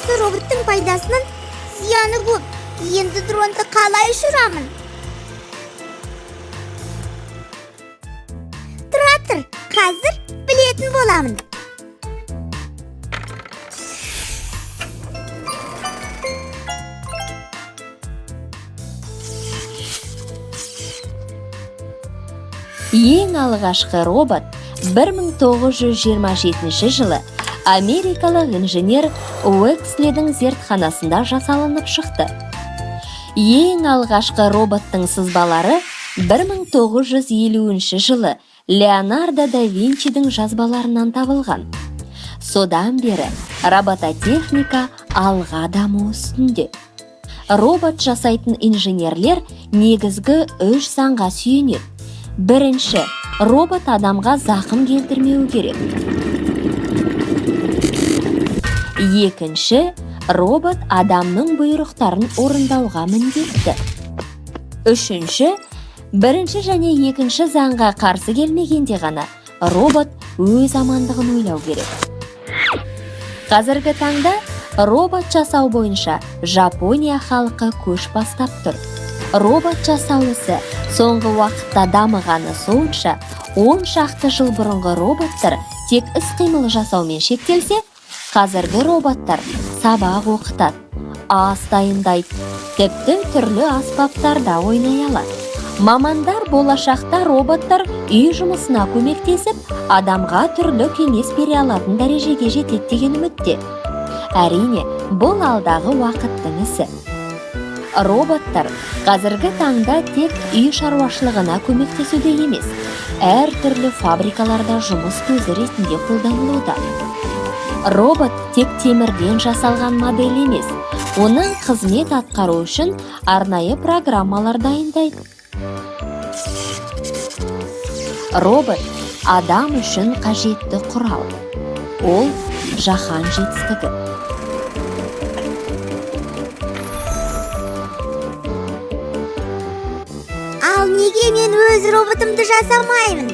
Осы роботтың пайдасынан зияны көп. Енді дронды қалай ұшырамын? Тұра тұр, қазір білетін боламын. Ең алғашқы робот 1927 жылы америкалық инженер Уэкслидің зертханасында жасалынып шықты. Ең алғашқы роботтың сызбалары 1950 жылы Леонардо да Винчидің жазбаларынан табылған. Содан бері робототехника алға даму үстінде. Робот жасайтын инженерлер негізгі 3 заңға сүйенеді. Бірінші, робот адамға зақым келтірмеу керек. Екінші, робот адамның бұйрықтарын орындауға міндетті. Үшінші, бірінші және екінші заңға қарсы келмегенде ғана робот өз амандығын ойлау керек. Қазіргі таңда робот жасау бойынша Жапония халқы көш бастап тұр. Робот жасау ісі соңғы уақытта дамығаны сонша, 10 шақты жыл бұрынғы роботтар тек іс-қимыл жасаумен шектелсе, қазіргі роботтар сабақ оқытады, ас дайындайды, тіпті түрлі аспаптарда ойнай алады. Мамандар болашақта роботтар үй жұмысына көмектесіп, адамға түрлі кеңес бере алатын дәрежеге жетеді деген үмітте. Әрине, бұл алдағы уақыттың ісі. Роботтар қазіргі таңда тек үй шаруашылығына көмектесуде емес, әр түрлі фабрикаларда жұмыс көзі ретінде қолданылуда. Робот тек темірден жасалған модель емес, оның қызмет атқару үшін арнайы программалар дайындайды. Робот адам үшін қажетті құрал. Ол жаһан жетістігі. Ал неге мен өз роботымды жасамаймын?